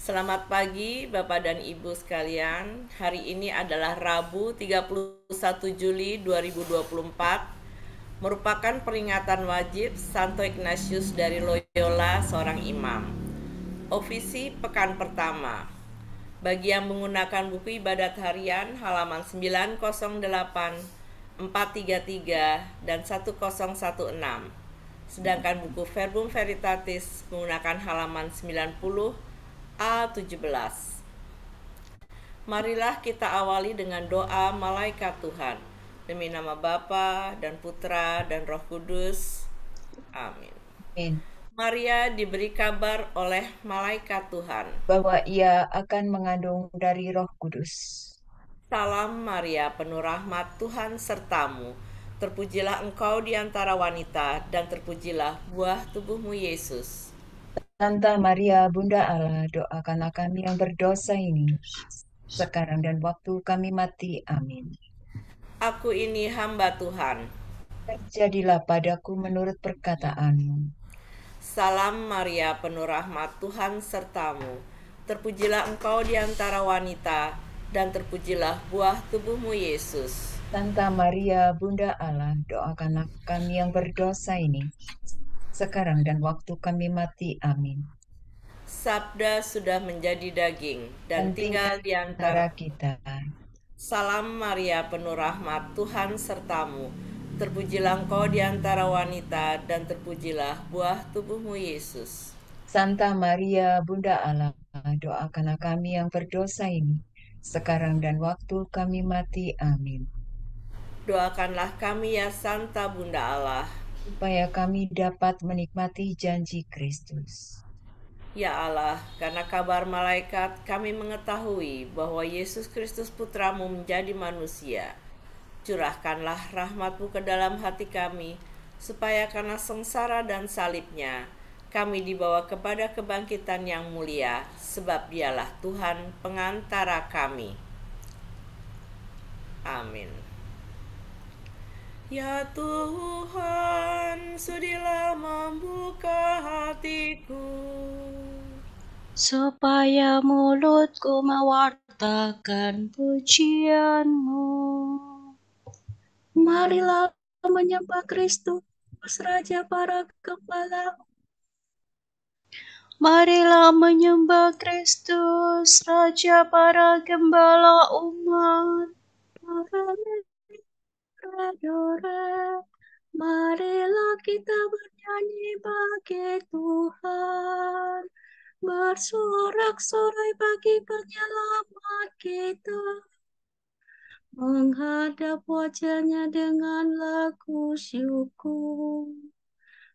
Selamat pagi Bapak dan Ibu sekalian. Hari ini adalah Rabu 31 Juli 2024. Merupakan peringatan wajib Santo Ignatius dari Loyola, seorang imam. Ofisi pekan pertama. Bagi yang menggunakan buku ibadat harian halaman 908, 433 dan 1016. Sedangkan buku Verbum Veritatis menggunakan halaman 90 A17. Marilah kita awali dengan doa malaikat Tuhan. Demi nama Bapa dan Putra dan Roh Kudus. Amin. Amin. Maria diberi kabar oleh malaikat Tuhan. Bahwa ia akan mengandung dari Roh Kudus. Salam Maria, penuh rahmat, Tuhan sertamu. Terpujilah engkau di antara wanita, dan terpujilah buah tubuhmu Yesus. Santa Maria, Bunda Allah, doakanlah kami yang berdosa ini, sekarang dan waktu kami mati. Amin. Aku ini hamba Tuhan. Terjadilah padaku menurut perkataanmu. Salam Maria, penuh rahmat, Tuhan sertamu. Terpujilah engkau di antara wanita, dan terpujilah buah tubuhmu Yesus. Santa Maria, Bunda Allah, doakanlah kami yang berdosa ini, sekarang dan waktu kami mati. Amin. Sabda sudah menjadi daging dan Dan tinggal tinggal di di antara. antara kita. Salam Maria, penuh rahmat, Tuhan sertamu. Terpujilah engkau di antara wanita, dan terpujilah buah tubuhmu Yesus. Santa Maria, Bunda Allah, doakanlah kami yang berdosa ini, sekarang dan waktu kami mati. Amin. Doakanlah kami ya Santa Bunda Allah. Supaya kami dapat menikmati janji Kristus. Ya Allah, karena kabar malaikat kami mengetahui bahwa Yesus Kristus Putramu menjadi manusia. Curahkanlah rahmat-Mu ke dalam hati kami, supaya karena sengsara dan salibnya, kami dibawa kepada kebangkitan yang mulia, sebab Dialah Tuhan pengantara kami. Amin. Ya Tuhan, sudilah membuka hatiku, supaya mulutku mewartakan pujian-Mu. Marilah menyembah Kristus, Raja para Gembala. Marilah menyembah Kristus, Raja para Gembala umat. Marilah kita bernyanyi bagi Tuhan, bersorak-sorai bagi penyelamat kita, menghadap wajahnya dengan lagu syukur,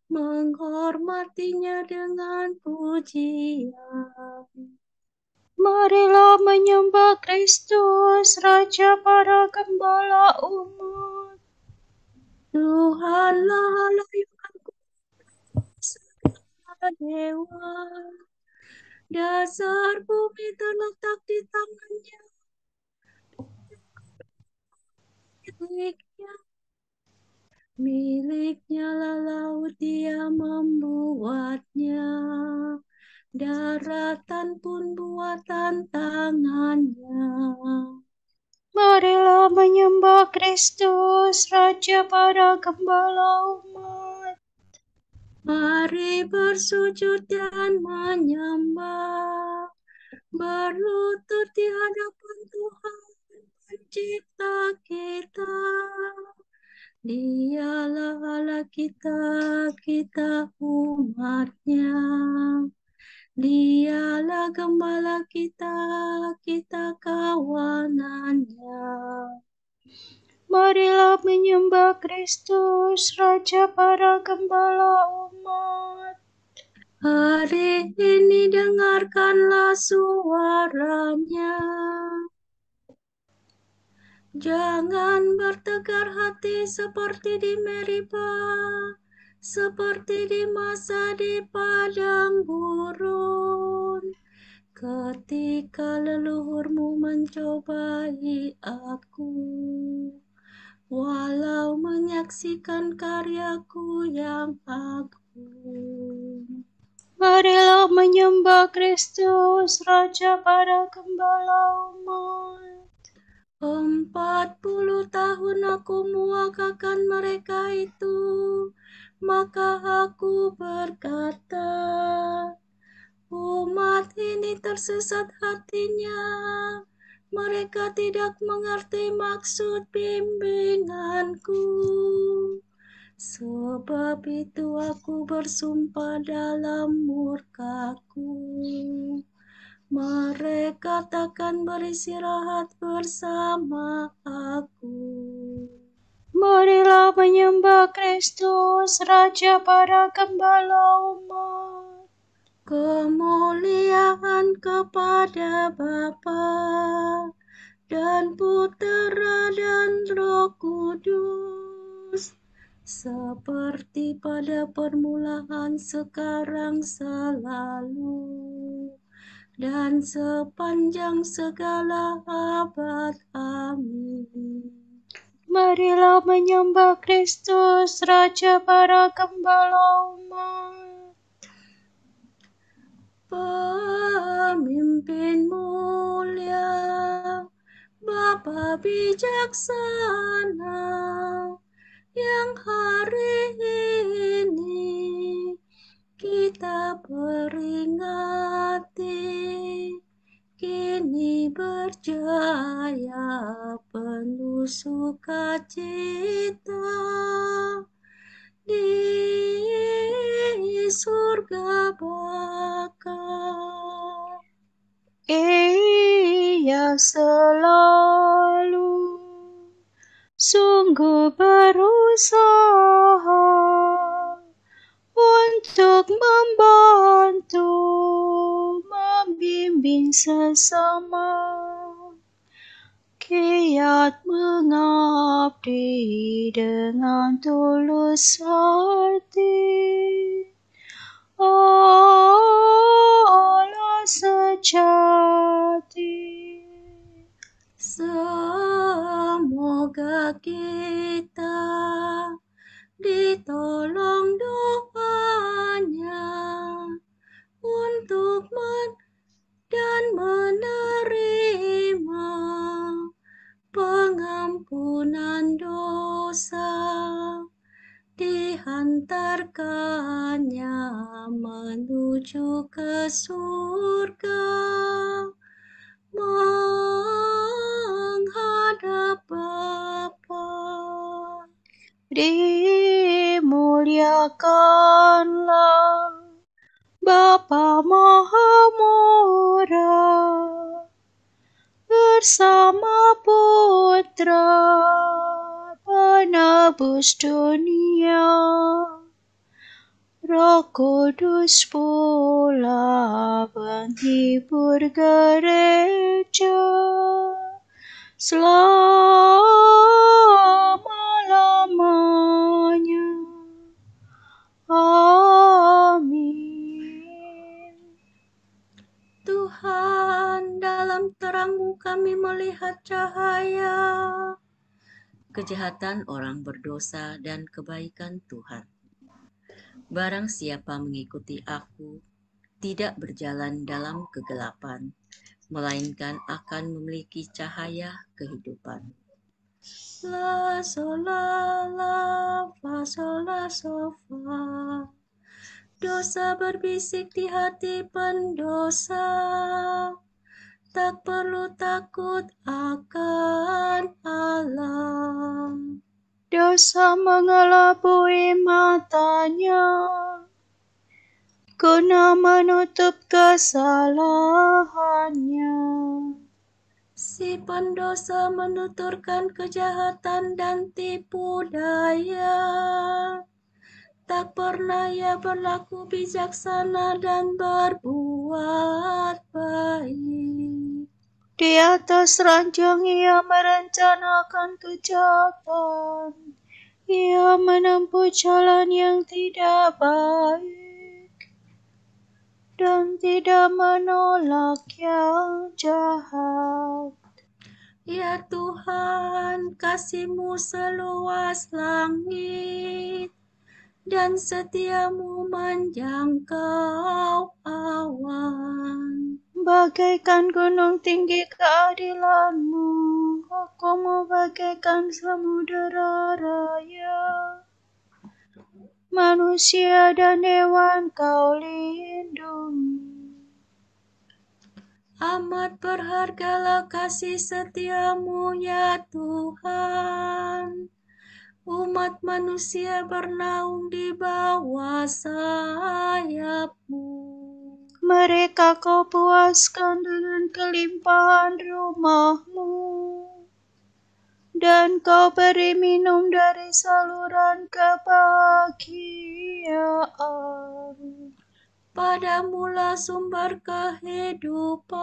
menghormatinya dengan pujian. Marilah menyembah Kristus, Raja para Gembala umat. Tuhanlah Allah yang segala dewa, dasar bumi terletak di tangannya. Miliknya lah laut, Dia membuatnya, daratan pun buatan tangannya. Marilah menyembah Kristus, Raja para Gembala umat. Mari bersujud dan menyembah, berlutut di hadapan Tuhan Pencipta kita. Dialah Allah kita, kita umatnya. Dialah Gembala kita, kita kawanannya. Marilah menyembah Kristus, Raja para Gembala umat. Hari ini dengarkanlah suaranya. Jangan bertegar hati seperti di Meribah, seperti di masa di padang gurun, ketika leluhurmu mencobai aku, walau menyaksikan karyaku yang agung. Marilah menyembah Kristus, Raja para Gembala umat. 40 tahun aku muakakan mereka itu, maka aku berkata, umat ini tersesat hatinya, mereka tidak mengerti maksud bimbinganku. Sebab itu aku bersumpah dalam murkaku, mereka takkan beristirahat bersama aku. Marilah menyembah Kristus, Raja para Gembala umat. Kemuliaan kepada Bapa dan Putera dan Roh Kudus, seperti pada permulaan, sekarang, selalu, dan sepanjang segala abad. Amin. Marilah menyembah Kristus, Raja para Gembala umat. Pemimpin mulia, Bapa bijaksana, yang hari ini kita peringati, kini berjaya penuh sukacita di surga Baka. Ia selalu sungguh berusaha untuk membantu, membimbing sesama, giat mengabdi dengan tulus hati. Allah sejati, semoga kita ditolong doanya untuk dan menerima pengampunan dosa, dihantarkannya menuju ke surga, menghadap Bapa. Dimuliakanlah Bapa Maha Murah bersama Putra Penebus dunia, Roh Kudus pula penghibur gereja, selama-lamanya. Amin. Tuhan, dalam terang-Mu kami melihat cahaya, kejahatan orang berdosa dan kebaikan Tuhan. Barang siapa mengikuti aku, tidak berjalan dalam kegelapan, melainkan akan memiliki cahaya kehidupan. La sol la la fa sol la sol fa. Dosa berbisik di hati pendosa, tak perlu takut akan Allah. Dosa mengelabui matanya guna menutup kesalahannya. Si pendosa menuturkan kejahatan dan tipu daya, tak pernah ia berlaku bijaksana dan berbuat baik. Di atas ranjang ia merencanakan kejahatan, ia menempuh jalan yang tidak baik, dan tidak menolak yang jahat. Ya Tuhan, kasih-Mu seluas langit, dan setiamu menjangkau awan. Bagaikan gunung tinggi keadilanmu, hukummu bagaikan samudera raya. Manusia dan hewan kau lindungi. Amat berhargalah kasih setiamu ya Tuhan. Umat manusia bernaung di bawah sayapmu. Mereka kau puaskan dengan kelimpahan rumahmu, dan kau beri minum dari saluran kebahagiaan. Padamulah sumber kehidupan.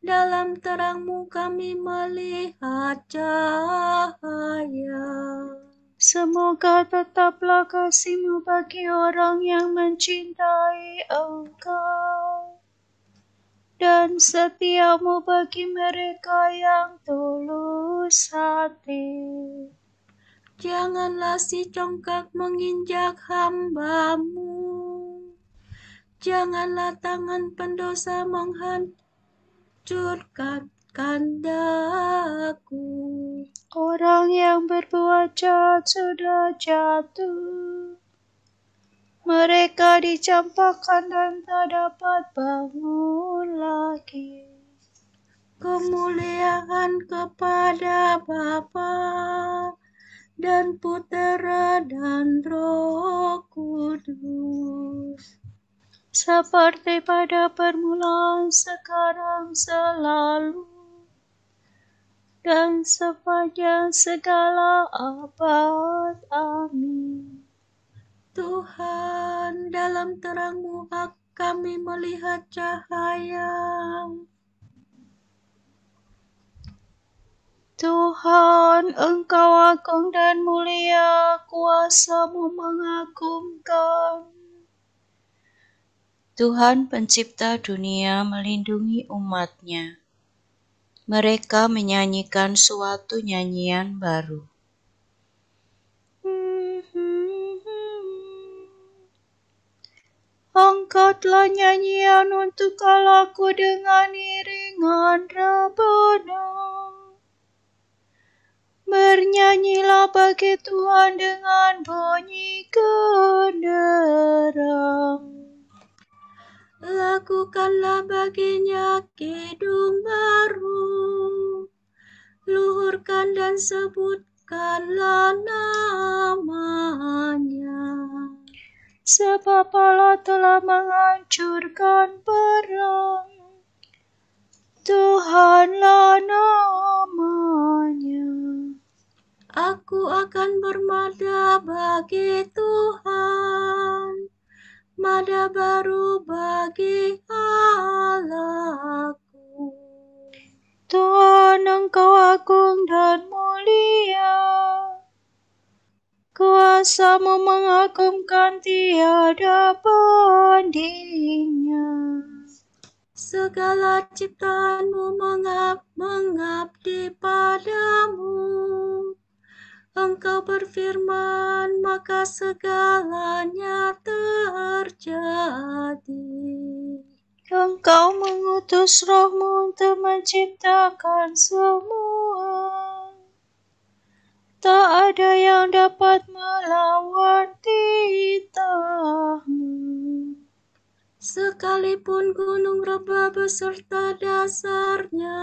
Dalam terangmu kami melihat cahaya. Semoga tetaplah kasih-Mu bagi orang yang mencintai Engkau, dan setia-Mu bagi mereka yang tulus hati. Janganlah si congkak menginjak hamba-Mu. Janganlah tangan pendosa menghancurkan daku. Orang yang berbuat jahat sudah jatuh. Mereka dicampakkan dan tak dapat bangun lagi. Kemuliaan kepada Bapa dan Putera dan Roh Kudus, Seperti pada permulaan, sekarang, selalu, dan sepanjang segala abad. Amin. Tuhan, dalam terang-Mu kami melihat cahaya. Tuhan, Engkau agung dan mulia, kuasa-Mu mengagumkan. Tuhan pencipta dunia melindungi umat-Nya. Mereka menyanyikan suatu nyanyian baru. Angkatlah nyanyian untuk Allahku dengan iringan rebana. Bernyanyilah bagi Tuhan dengan bunyi genderang. Lakukanlah baginya kidung baru. Luhurkan dan sebutkanlah namanya. Sebab Allah telah menghancurkan perang. Tuhanlah namanya. Aku akan bermada bagi Tuhan, mada baru bagi Allahku. Tuhan, Engkau agung dan mulia. Kuasa-Mu mengagumkan tiada bandingnya. Segala ciptaan-Mu mengabdi padamu. Engkau berfirman, maka segalanya terjadi. Engkau mengutus Roh-Mu untuk menciptakan semua. Tak ada yang dapat melawan titah-Mu. Sekalipun gunung rebah beserta dasarnya,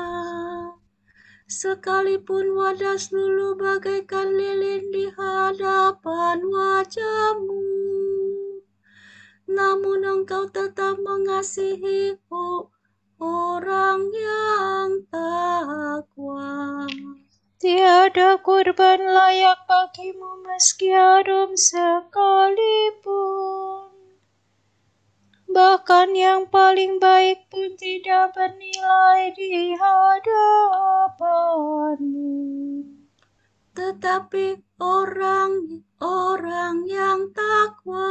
sekalipun wadas lulu bagaikan lilin di hadapan wajah-Mu, namun Engkau tetap mengasihi orang yang takwa. Tiada kurban layak bagi-Mu meski harum sekalipun. Bahkan yang paling baik pun tidak bernilai di hadapan-Mu. Tetapi orang yang takwa,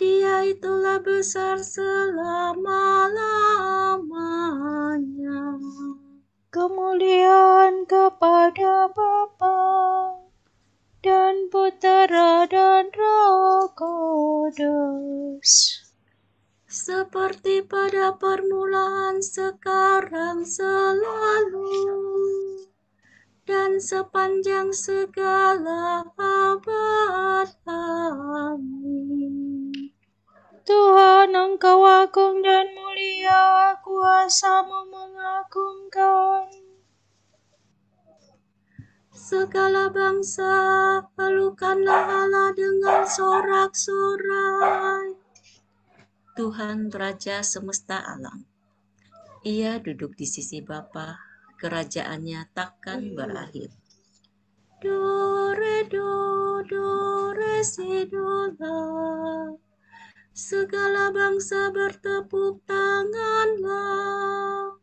Dia itulah besar selama-lamanya. Kemuliaan kepada Bapa dan Putra seperti pada permulaan, sekarang, selalu, dan sepanjang segala abad. Amin. Tuhan, Engkau agung dan mulia, kuasa-Mu mengagumkan. Segala bangsa, halukanlah Allah dengan sorak-sorai. Tuhan Raja semesta alam, Ia duduk di sisi Bapa, kerajaannya takkan berakhir. Do, re, si, do, la. Segala bangsa bertepuk tanganlah,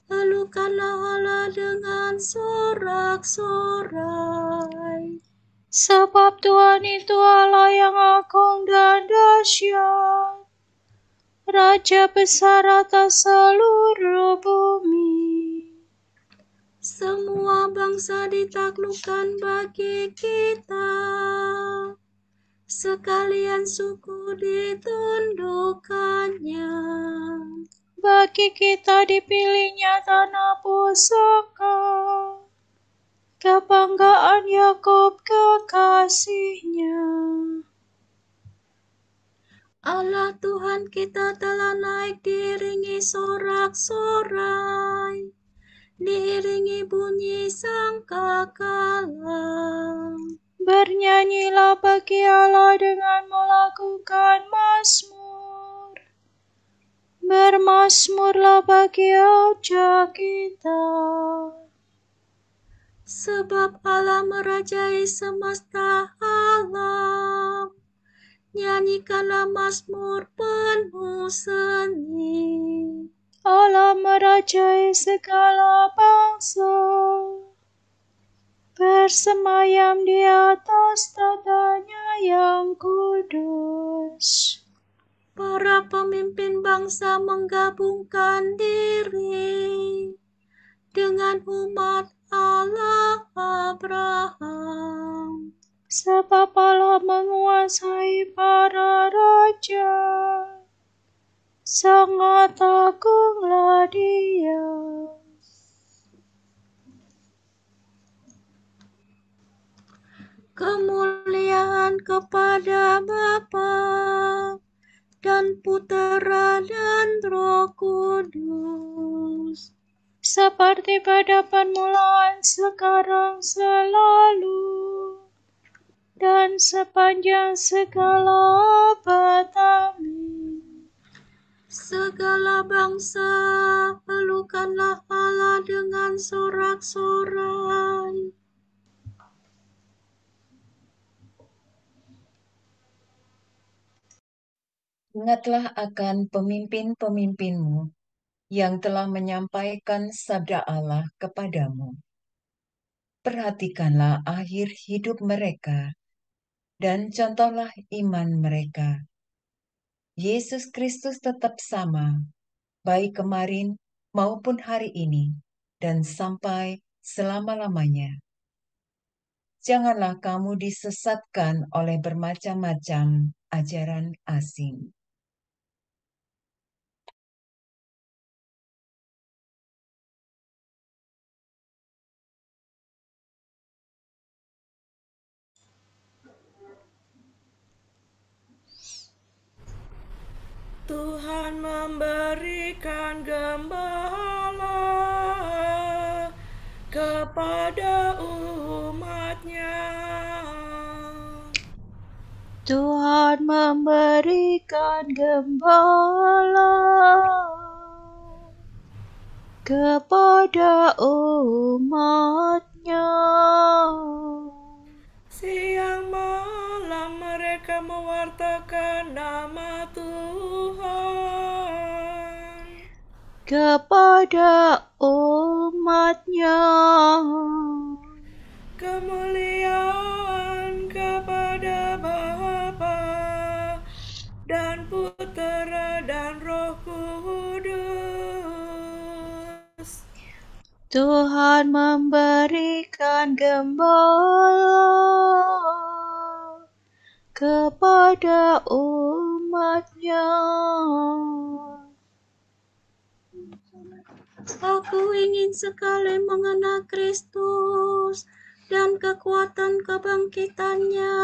halukanlah Allah dengan sorak-sorai. Sebab Tuhan itu Allah yang agung dan dahsyat, Raja besar atas seluruh bumi. Semua bangsa ditaklukkan bagi kita, sekalian suku ditundukkannya. Bagi kita dipilihnya tanah pusaka, kebanggaan Yakub kekasihnya. Allah Tuhan kita telah naik diiringi sorak-sorai, diiringi bunyi sangkakala. Bernyanyilah bagi Allah dengan melakukan mazmur. Bermazmurlah bagi Raja kita. Sebab Allah merajai semesta alam, nyanyikanlah mazmur penuh seni. Allah merajai segala bangsa, bersemayam di atas tatanya yang kudus. Para pemimpin bangsa menggabungkan diri dengan umat Allah Abraham. Sebab Allah menguasai para raja, sangat agunglah Dia. Kemuliaan kepada Bapa dan Putera dan Roh Kudus, Seperti pada permulaan, sekarang, selalu, dan sepanjang segala abad. Amin. segala bangsa, halukanlah Allah dengan sorak-sorai. Ingatlah akan pemimpin-pemimpinmu yang telah menyampaikan sabda Allah kepadamu. Perhatikanlah akhir hidup mereka dan contohlah iman mereka. Yesus Kristus tetap sama, baik kemarin maupun hari ini, dan sampai selama-lamanya. Janganlah kamu disesatkan oleh bermacam-macam ajaran asing. Tuhan memberikan gembala kepada umat-Nya. Tuhan memberikan gembala kepada umat-Nya. Siang malam mereka mewartakan nama Tuhan kepada umat-Nya. Kemuliaan kepada Bapa dan Putera dan Roh Kudus. Tuhan memberikan gembala kepada umat-Nya. umat-Nya. Aku ingin sekali mengenal Kristus dan kekuatan kebangkitannya.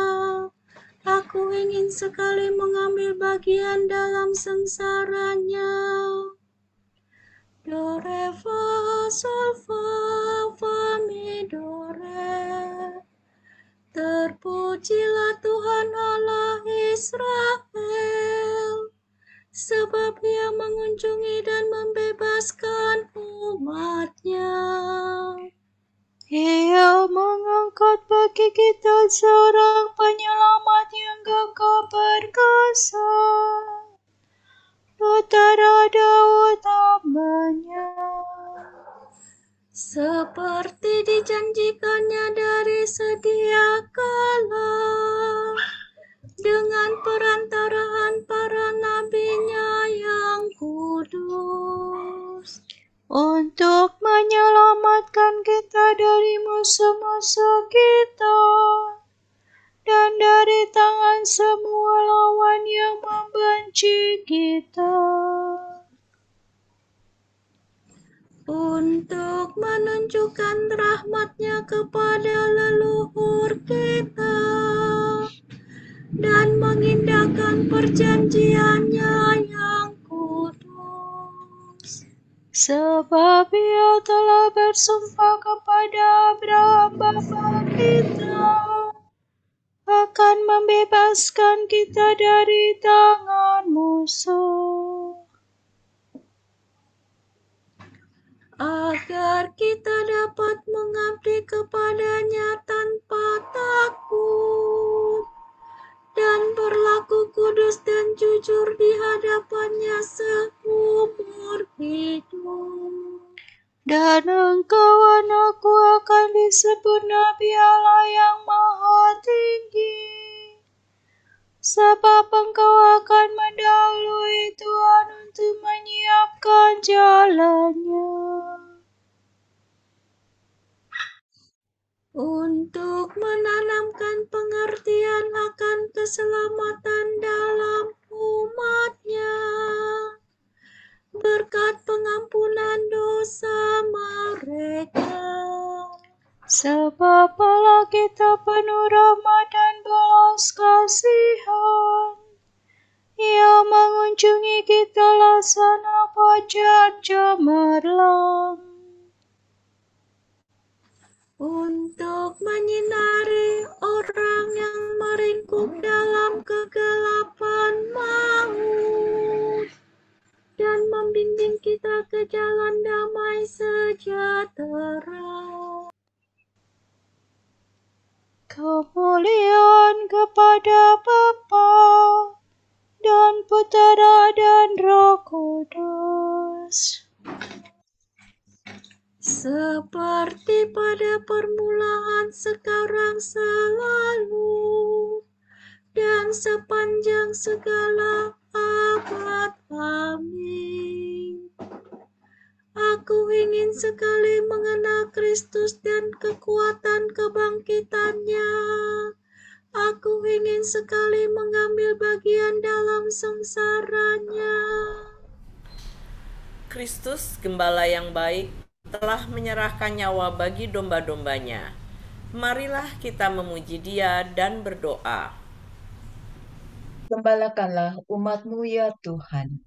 Aku ingin sekali mengambil bagian dalam sengsaranya. Do, re, fa, sol, fa, mi, do, re. Terpujilah Tuhan Allah Israel, sebab Ia mengunjungi dan membebaskan umat-Nya. Ia mengangkat bagi kita seorang penyelamat yang gagah perkasa. Utara Daud hamba-Nya. Seperti dijanjikannya dari sedia kala, dengan perantaraan para nabi-Nya yang kudus, Untuk menyelamatkan kita dari musuh-musuh kita dan dari tangan semua lawan yang membenci kita. untuk menunjukkan rahmat-Nya kepada leluhur kita dan mengindahkan perjanjian-Nya yang kudus. Sebab Ia telah bersumpah kepada Abraham bapa kita akan membebaskan kita dari tangan musuh, agar kita dapat mengabdi kepada-Nya tanpa takut dan berlaku kudus dan jujur di hadapan-Nya seumur hidup. dan engkau anakku akan disebut Nabi Allah yang Maha Tinggi, sebab engkau akan mendahului Tuhan untuk menyiapkan jalan-Nya, Untuk menanamkan pengertian akan keselamatan dalam umat-Nya, berkat pengampunan dosa mereka. sebab Allah kita penuh rahmat dan belas kasihan. Ia mengunjungi kita laksana fajar cemerlang, Untuk menyinari orang yang meringkuk dalam kegelapan maut dan membimbing kita ke jalan damai sejahtera. kemuliaan kepada Bapa dan Putera dan Roh Kudus, Seperti pada permulaan, sekarang, selalu, dan sepanjang segala abad. Amin. Aku ingin sekali mengenal Kristus dan kekuatan kebangkitannya. Aku ingin sekali mengambil bagian dalam sengsaranya. Kristus, gembala yang baik, telah menyerahkan nyawa bagi domba-dombanya. Marilah kita memuji Dia dan berdoa. Gembalakanlah umat-Mu ya Tuhan.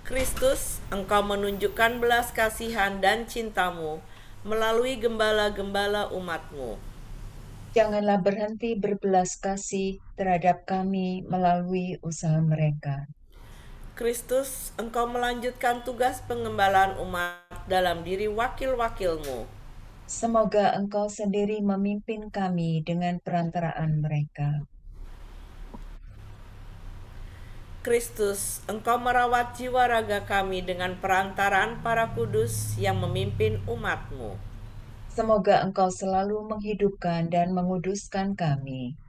Kristus, Engkau menunjukkan belas kasihan dan cinta-Mu melalui gembala-gembala umat-Mu. Janganlah berhenti berbelas kasih terhadap kami melalui usaha mereka. Kristus, Engkau melanjutkan tugas pengembalaan umat dalam diri wakil-wakil-Mu. Semoga Engkau sendiri memimpin kami dengan perantaraan mereka. Kristus, Engkau merawat jiwa raga kami dengan perantaraan para kudus yang memimpin umat-Mu. Semoga Engkau selalu menghidupkan dan menguduskan kami.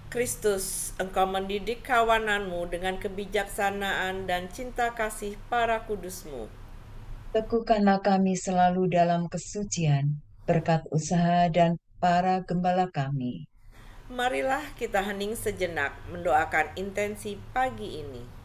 Kristus, Engkau mendidik kawanan-Mu dengan kebijaksanaan dan cinta kasih para kudus-Mu. Teguhkanlah kami selalu dalam kesucian, berkat usaha dan para gembala kami. Marilah kita hening sejenak mendoakan intensi pagi ini.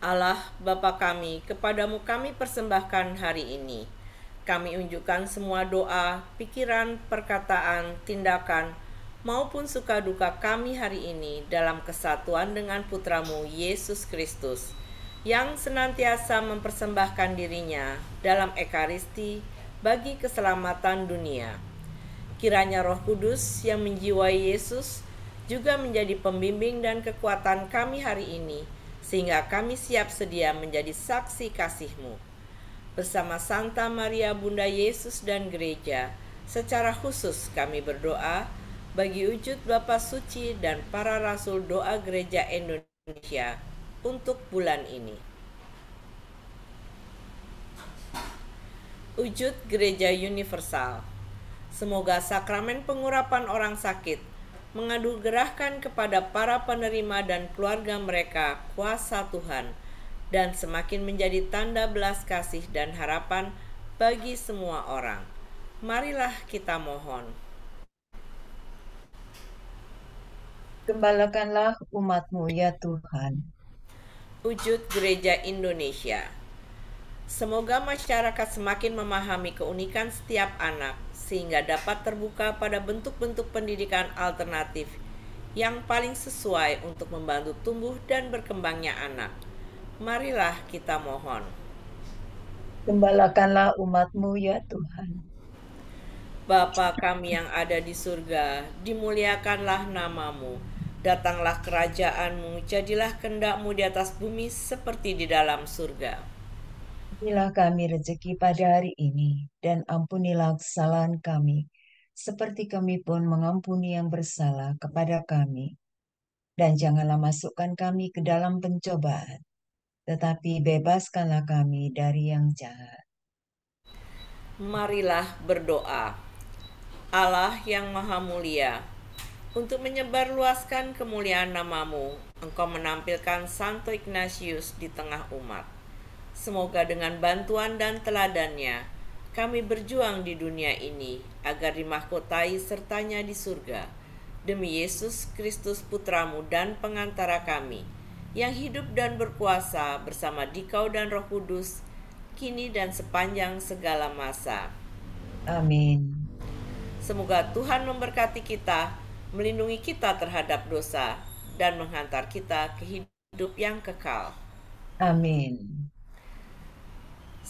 Allah Bapa kami, kepadamu kami persembahkan hari ini. Kami unjukkan semua doa, pikiran, perkataan, tindakan, maupun suka duka kami hari ini dalam kesatuan dengan Putramu Yesus Kristus, yang senantiasa mempersembahkan dirinya dalam Ekaristi bagi keselamatan dunia. Kiranya Roh Kudus yang menjiwai Yesus juga menjadi pembimbing dan kekuatan kami hari ini, sehingga kami siap sedia menjadi saksi kasih-Mu. Bersama Santa Maria Bunda Yesus dan Gereja, secara khusus kami berdoa bagi wujud Bapa Suci dan para Rasul Doa Gereja Indonesia untuk bulan ini. Wujud Gereja Universal. Semoga sakramen pengurapan orang sakit menganugerahkan kepada para penerima dan keluarga mereka kuasa Tuhan, dan semakin menjadi tanda belas kasih dan harapan bagi semua orang. Marilah kita mohon. Gembalakanlah umat-Mu ya Tuhan. Wujud Gereja Indonesia. Semoga masyarakat semakin memahami keunikan setiap anak, sehingga dapat terbuka pada bentuk-bentuk pendidikan alternatif yang paling sesuai untuk membantu tumbuh dan berkembangnya anak. Marilah kita mohon. Gembalakanlah umat-Mu ya Tuhan. Bapa kami yang ada di surga, dimuliakanlah nama-Mu. Datanglah kerajaan-Mu, jadilah kehendak-Mu di atas bumi seperti di dalam surga. Berilah kami rezeki pada hari ini, dan ampunilah kesalahan kami, seperti kami pun mengampuni yang bersalah kepada kami. Dan janganlah masukkan kami ke dalam pencobaan, tetapi bebaskanlah kami dari yang jahat. Marilah berdoa. Allah yang maha mulia, untuk menyebarluaskan kemuliaan nama-Mu, Engkau menampilkan Santo Ignatius di tengah umat. Semoga dengan bantuan dan teladannya, kami berjuang di dunia ini agar dimahkotai sertanya di surga. Demi Yesus Kristus Putramu dan pengantara kami, yang hidup dan berkuasa bersama Dikau dan Roh Kudus, kini dan sepanjang segala masa. Amin. Semoga Tuhan memberkati kita, melindungi kita terhadap dosa, dan menghantar kita ke hidup yang kekal. Amin.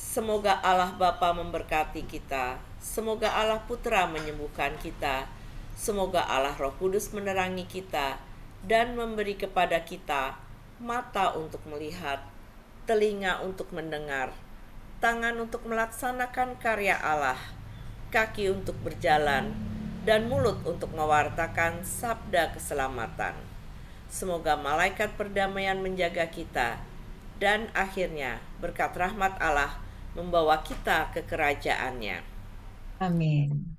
Semoga Allah Bapa memberkati kita. Semoga Allah Putra menyembuhkan kita. Semoga Allah Roh Kudus menerangi kita dan memberi kepada kita mata untuk melihat, telinga untuk mendengar, tangan untuk melaksanakan karya Allah, kaki untuk berjalan, dan mulut untuk mewartakan sabda keselamatan. Semoga malaikat perdamaian menjaga kita, dan akhirnya berkat rahmat Allah membawa kita ke kerajaannya. Amin.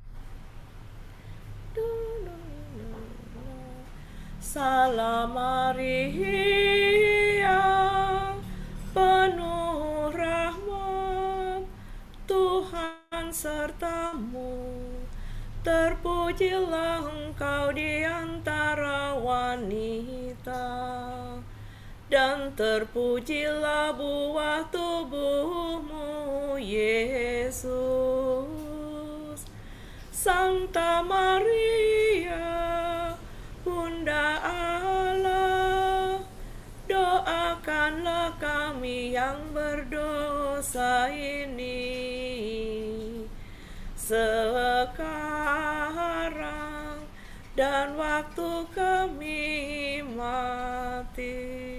Salam Maria, penuh rahmat, Tuhan sertamu. Terpujilah engkau di antara wanita, dan terpujilah buah tubuhmu, Yesus. Santa Maria, Bunda Allah, doakanlah kami yang berdosa ini sekarang dan waktu kami mati.